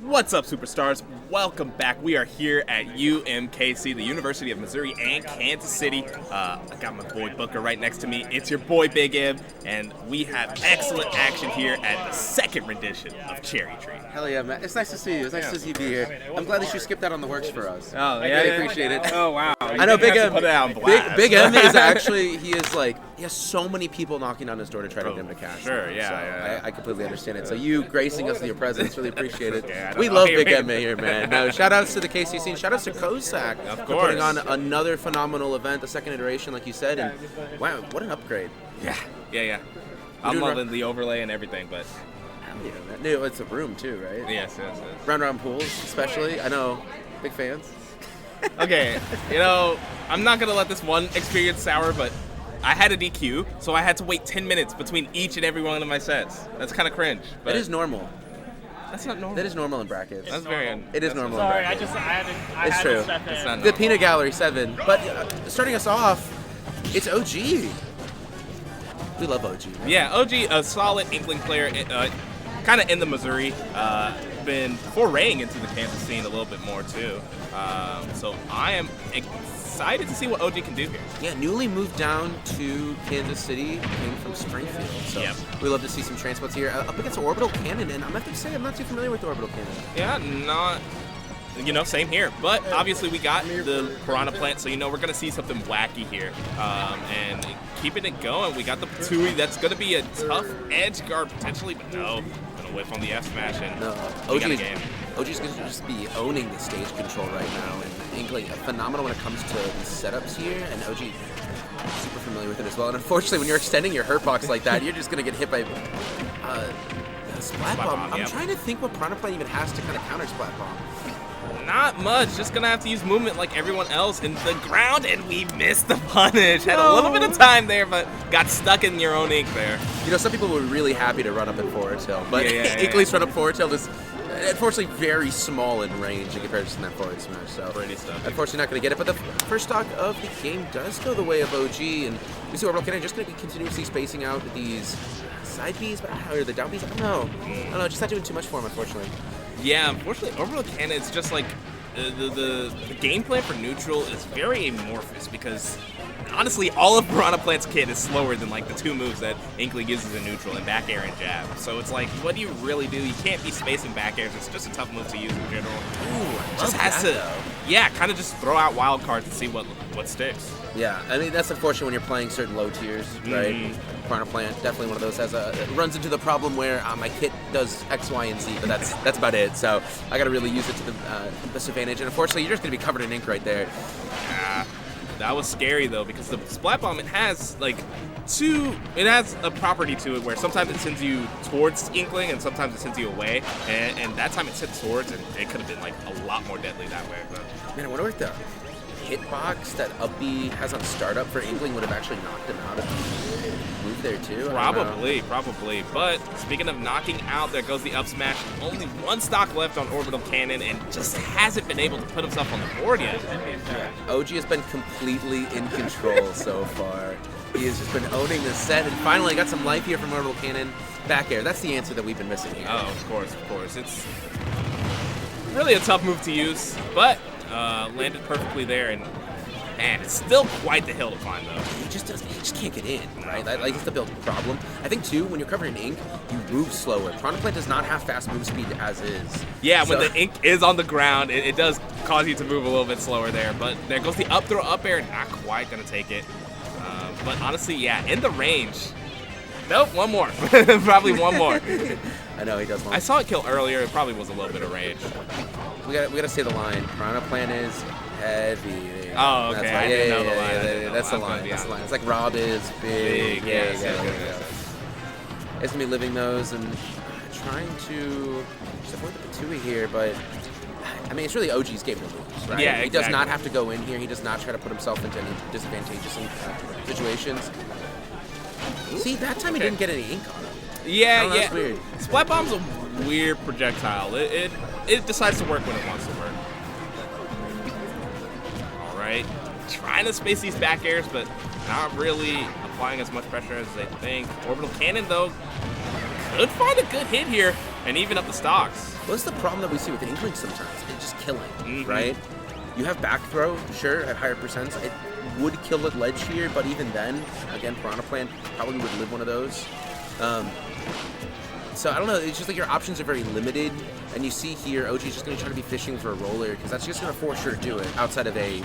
What's up, superstars? Welcome back. We are here at UMKC, the University of Missouri and Kansas City. I got my boy Booker right next to me. It's your boy Big M, and we have excellent action here at the second rendition of Cherry Tree. Hell yeah, man. It's nice to see you. It's nice to see you be here. I'm glad that you skipped that on the works for us. Oh, I really appreciate it. Oh, wow. I know Big M. Put it on blast. Big M is actually, he has so many people knocking on his door to try to get him to cash. Sure, yeah, so yeah. I completely understand it. So you gracing us with your presence, really appreciate it. Yeah, we love Big M here, man. No, shout outs to the KC scene. Shout outs to Kozak Of for course. putting on another phenomenal event, the second iteration, like you said. And wow, what an upgrade. Yeah. I'm loving the overlay and everything, but Yeah, man. No, it's a room too, right? yes. Round pools, especially. I know, big fans. Okay, I'm not going to let this one experience sour, but I had a DQ, so I had to wait 10 minutes between each and every one of my sets. That's kind of cringe. But It is normal. That's not normal. That is normal in brackets. That's very. It is normal in Sorry, brackets. I It's had true. to step in. It's not The normal. Peanut Gallery 7. But starting us off, it's OG. We love OG. Man. Yeah, OG, a solid Inkling player, kind of in the Missouri. Been foraying into the Kansas scene a little bit more too. So I am excited to see what OG can do here. Yeah, newly moved down to Kansas City, came from Springfield. So Yep. we love to see some transpots here. Up against OrbitalCannon, and I'm have to say I'm not too familiar with OrbitalCannon. Yeah, not. Same here. But obviously we got the Piranha Plant, so we're gonna see something wacky here. And keeping it going, we got the Patui. That's gonna be a tough edge guard potentially, but no, gonna whiff on the F smash and No, we got a game. OG's going to just be owning the stage control right now, and Inkling phenomenal when it comes to the setups here, and OG super familiar with it as well. And unfortunately, when you're extending your hurt box like that, you're just going to get hit by Splat Bomb. I'm yep. trying to think what Piranha Plant even has to kind of counter Splat Bomb. Not much, just gonna have to use movement like everyone else in the ground, and we missed the punish. Had a little bit of time there, but got stuck in your own ink there. Some people were really happy to run up in forward tilt, but Inkling's run up forward tilt is unfortunately very small in range in comparison to that forward smash. So Pretty stuck. unfortunately not going to get it, but the first stock of the game does go the way of OG, and we see OrbitalCannon just going to be continuously spacing out these side Bs, or the down Bs. I don't know. Just not doing too much for him, unfortunately. Yeah, unfortunately, OrbitalCannon, it's just like the game plan for neutral is very amorphous because honestly, all of Piranha Plant's kit is slower than like the two moves that Inkling uses in neutral and back air and jab. So it's like, what do you really do? You can't be spacing back airs. It's just a tough move to use in general. Just has to, kind of just throw out wild cards and see what sticks. Yeah, I mean, that's unfortunate when you're playing certain low tiers, right? Piranha Plant, definitely one of those runs into the problem where my kit does X, Y, and Z, but that's about it. So I got to really use it to the disadvantage. And unfortunately, you're just going to be covered in ink right there. That was scary though, because the Splat Bomb, it has a property to it where sometimes it sends you towards Inkling and sometimes it sends you away. And that time it sent towards, and it could have been like a lot more deadly that way. But Man, I wonder if the hitbox that up B has on startup for Inkling would have actually knocked him out if he moved there too. Probably. But speaking of knocking out, there goes the up smash. Only one stock left on OrbitalCannon, and just hasn't been able to put himself on the board yet. Yeah. OG has been completely in control so far. He has just been owning the set, and finally got some life here from OrbitalCannon. Back air, that's the answer that we've been missing here. Oh, of course. It's really a tough move to use, but landed perfectly there, and man, it's still quite the hill to climb though. He just can't get in, right? That's the build problem. I think too, when you're covered in ink, you move slower. Piranha Plant does not have fast move speed as is. Yeah, when the ink is on the ground, it does cause you to move a little bit slower there. But there goes the up throw up air, not quite gonna take it. But honestly, yeah, in the range. Nope, one more. Probably one more. I know he does one. I saw it kill earlier. It probably was a little bit of range. We gotta say the line. Piranha Plant is heavy. Oh, okay. I didn't know the line. That's the line. It's like Rob is big. Yes. It's gonna be living those and trying to just avoid the Patui here, but I mean, it's really OG's game to lose, right? Yeah, He does exactly. not have to go in here. He does not try to put himself into any disadvantageous situations. See, that time he didn't get any ink on him. Yeah. That's weird. Splat Bomb's a weird projectile. It decides to work when it wants to work. All right, trying to space these back airs, but not really applying as much pressure as they think. OrbitalCannon though could find a good hit here and even up the stocks. Well, that's the problem that we see with Inkling sometimes. It's just killing, right? You have back throw, sure, at higher percents. It would kill at ledge here, but even then, again, Piranha Plant probably would live one of those. So I don't know, it's just like your options are very limited, and you see here, OG's just going to try to be fishing for a roller, because that's just going to force her to do it, outside of a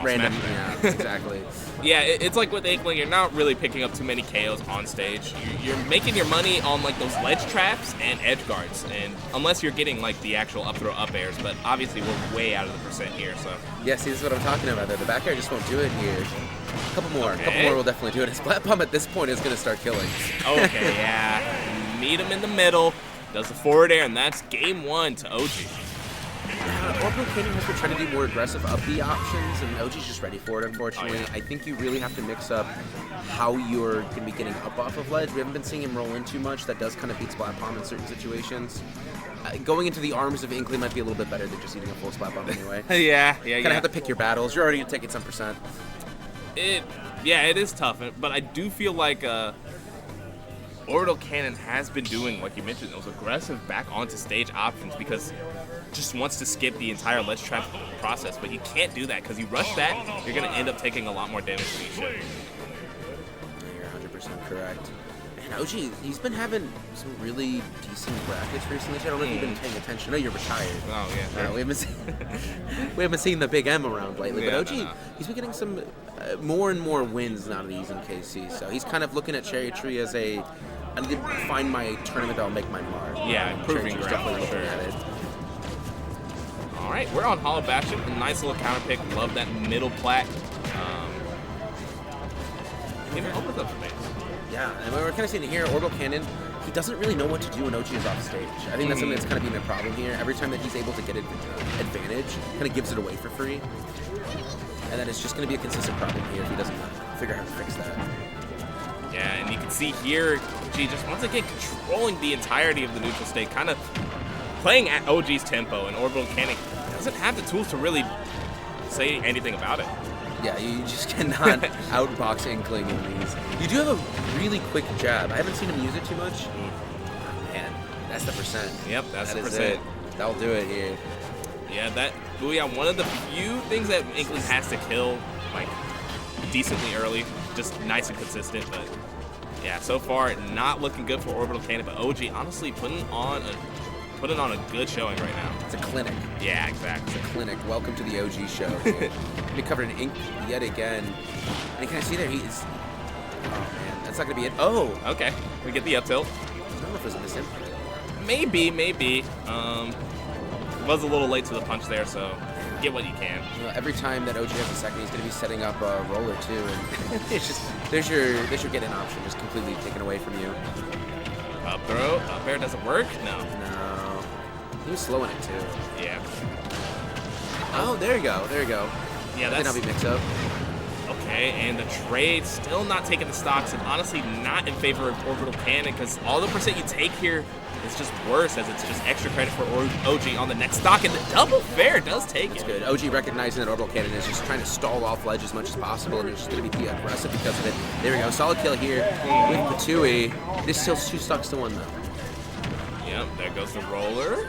random, yeah, exactly. Yeah, it's like with Inkling, you're not really picking up too many KOs on stage. You're making your money on like those ledge traps and edge guards, and unless you're getting like the actual up throw up airs, but obviously we're way out of the percent here, so. Yeah, see, this is what I'm talking about there. The back air just won't do it here. A couple more will definitely do it. His flat bomb at this point is going to start killing. Okay, yeah. Meet him in the middle, does the forward air, and that's game 1 to OG. OrbitalCannon has been trying to do more aggressive up B options, and OG's just ready for it, unfortunately. Oh, yeah. I think you really have to mix up how you're going to be getting up off of ledge. We haven't been seeing him roll in too much. That does kind of beat Splat Bomb in certain situations. Going into the arms of Inkling might be a little bit better than just eating a full Splat Bomb anyway. Yeah. Kind of have to pick your battles. You're already taking some percent. Yeah, it is tough, but I do feel like OrbitalCannon has been doing, like you mentioned, those aggressive back onto stage options because just wants to skip the entire ledge trap process, but you can't do that because you rush that, you're going to end up taking a lot more damage than you should. You're 100% correct. And OG, he's been having some really decent brackets recently. I don't know if you've been paying attention. I know you're retired. Oh, yeah. Sure. We haven't seen the big M around lately, Yeah, but OG, he's been getting some more and more wins now that he's in KC. So he's kind of looking at Cherry Tree as I need to find my tournament that'll make my mark. Yeah, improving Tree's ground definitely for looking sure. at it. All right, we're on Hollow Bastion. A nice little counter pick. Love that middle plat. Even opens up space. Yeah, and we're kind of seeing it here, OrbitalCannon, he doesn't really know what to do when OG is off stage. I think that's something that's kind of been a problem here. Every time that he's able to get an advantage, kind of gives it away for free. And then it's just going to be a consistent problem here if he doesn't figure out how to fix that. Yeah, and you can see here, OG just once again controlling the entirety of the neutral state, kind of playing at OG's tempo, and OrbitalCannon doesn't have the tools to really say anything about it. Yeah, you just cannot outbox Inkling in these. You do have a really quick jab. I haven't seen him use it too much. Oh, man, that's the percent. Yep, that's the is percent. it. That'll do it here. Yeah, one of the few things that Inkling has to kill, like, decently early, just nice and consistent, but yeah, so far not looking good for OrbitalCannon, but OG honestly putting on a good showing right now. It's a clinic. Yeah, exactly. It's a clinic. Welcome to the OG show. We covered an ink yet again. And you can see there, he's... Oh, man. That's not going to be it. Oh! Okay. We get the up tilt. I don't know if it was a miss. Maybe. Was a little late to the punch there, so get what you can. You know, every time that OG has a second, he's going to be setting up a roller, too. And it's just... There's your get-in option just completely taken away from you. Up throw. Up air doesn't work? No. He was slowing it, too. Yeah. Oh, there you go. Yeah, That'll be mixed up. Okay, and the trade still not taking the stocks, and honestly not in favor of OrbitalCannon, because all the percent you take here is just worse, as it's just extra credit for OG on the next stock, and the double fair does take That's it. good. OG recognizing that OrbitalCannon is just trying to stall off ledge as much as possible, and it's just going to be aggressive because of it. There we go. Solid kill here with Patui. It is still 2 stocks to 1, though. Yep, there goes the roller.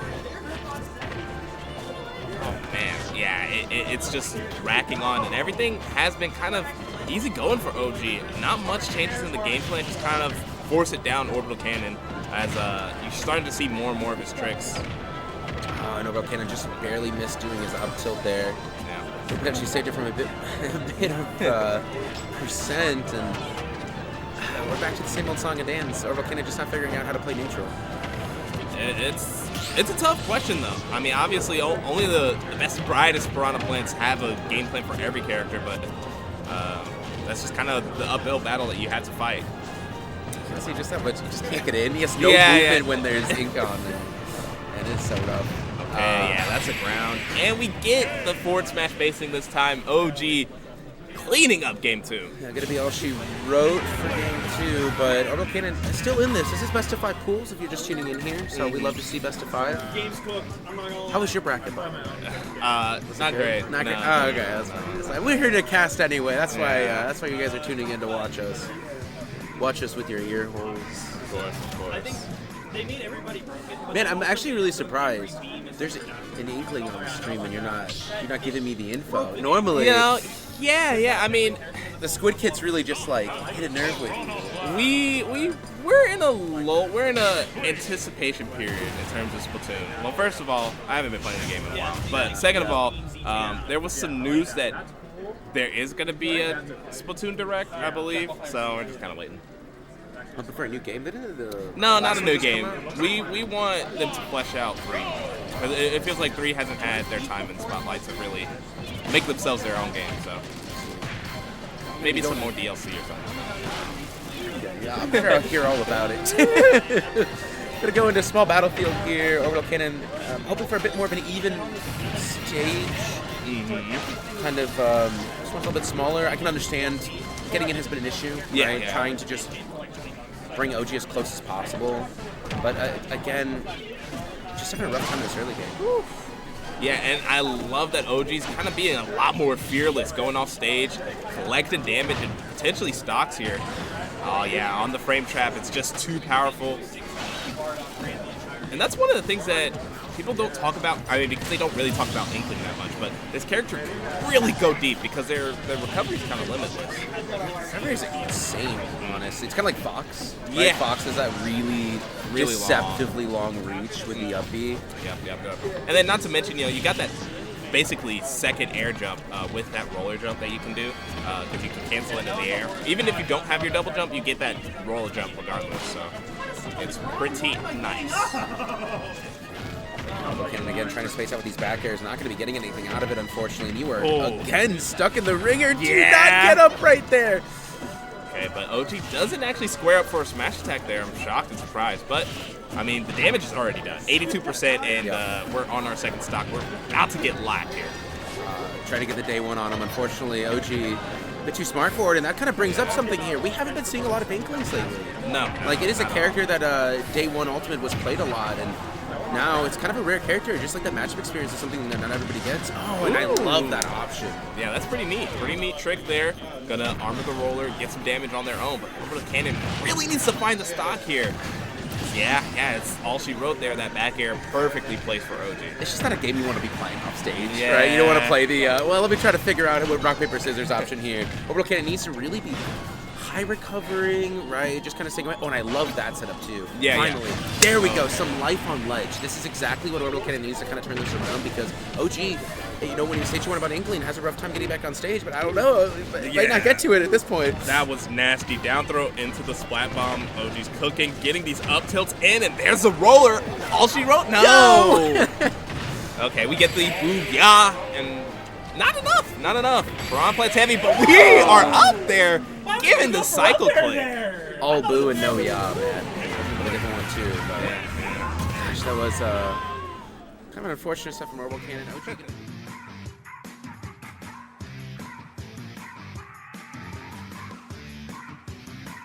Oh, man. Yeah, it's just racking on, and everything has been kind of easy going for OG. Not much changes in the game plan, just kind of force it down OrbitalCannon as you're starting to see more and more of his tricks. And OrbitalCannon just barely missed doing his up tilt there. Yeah. He potentially saved it from a bit of percent, and we're back to the same old song and dance. OrbitalCannon just not figuring out how to play neutral. It's a tough question, though. I mean, obviously, only the best, brightest Piranha Plants have a game plan for every character, but that's just kind of the uphill battle that you have to fight. See, just that much, you just can't get in. He has no movement when there's ink on there. And it's so rough. Okay, yeah, that's a ground. And we get the forward smash basing this time. OG cleaning up game 2. Yeah, going to be all she wrote for game 2, but OrbitalCannon is still in this. This is best of 5 pools if you're just tuning in here, so we love to see best of 5. Game's cooked. I'm not gonna lie. How was your bracket? Not great. Not no. great. Oh, okay, that's fine. That's fine. We're here to cast anyway. That's why you guys are tuning in to watch us. Watch us with your ear holes. Of course. Man, I'm actually really surprised. There's an Inkling on the stream, and you're not giving me the info. Normally, You know, yeah. I mean, the Squid Kids really just like hit a nerve with you. we're in a anticipation period in terms of Splatoon. Well, first of all, I haven't been playing the game in a while, but second of all, there was some news that there is going to be a Splatoon Direct, I believe. So we're just kind of waiting. Looking for a new game? No, not a new game. We want them to flesh out 3. Because it feels like 3 hasn't had their time in Spotlight to really make themselves their own game. So maybe some more DLC or something. Yeah, I'm sure I'll hear all about it. Gonna go into small battlefield here. OrbitalCannon, hoping for a bit more of an even stage. Kind of, this one's a little bit smaller. I can understand getting in has been an issue. Yeah, right? yeah. Trying to just bring OG as close as possible. But again, just having a rough time in this early game. Woo. Yeah, and I love that OG's kind of being a lot more fearless, going off stage, collecting damage, and potentially stocks here. Oh yeah, on the frame trap, it's just too powerful. And that's one of the things that people don't talk about, I mean, because they don't really talk about Inkling that much, but this character can really go deep because their recovery is kind of limitless. Recovery is insane, to be honest. It's kind of like Fox. Right? Yeah. Fox has that really deceptively long reach with the up B. Yep. And then not to mention, you got that basically second air jump with that roller jump that you can do, because you can cancel into the air. Even if you don't have your double jump, you get that roller jump regardless, so it's pretty nice. OrbitalCannon again trying to space out with these back airs, not going to be getting anything out of it, unfortunately. And you were again stuck in the ringer. Do not get up right there. Okay, but OG doesn't actually square up for a smash attack there. I'm shocked and surprised, but I mean the damage is already done, 82%, and we're on our second stock. We're about to get lapped here. Trying to get the day one on him. Unfortunately, OG a bit too smart for it, and that kind of brings up something here. We haven't been seeing a lot of Inklings lately. No. Like, it is a character that day one Ultimate was played a lot, and now it's kind of a rare character. Just like that matchup experience is something that not everybody gets. Oh, and I love that option. Yeah, that's pretty neat. Pretty neat trick there. Gonna armor the roller, get some damage on their own, but OrbitalCannon really needs to find the stock here. Yeah, it's all she wrote there. That back air perfectly placed for OG. It's just not a game you want to be playing off stage, right? You don't want to play the, well, let me try to figure out what rock, paper, scissors option here. OrbitalCannon needs to really be high recovering, right? Just kind of saying, oh, and I love that setup too. Yeah, finally. There we go, some life on ledge. This is exactly what OrbitalCannon needs to kind of turn this around, because OG, when you say you want about Inkling, has a rough time getting back on stage, but I don't know. It might not get to it at this point. That was nasty. Down throw into the splat bomb. OG's cooking, getting these up tilts in, and there's the roller. All she wrote, no. Okay, we get the booyah, and not enough. Piranha Plant's heavy, but we are up there, giving the cycle click. All boo and no yeah, man. But a different one too. But gosh, that was kind of an unfortunate stuff from OrbitalCannon.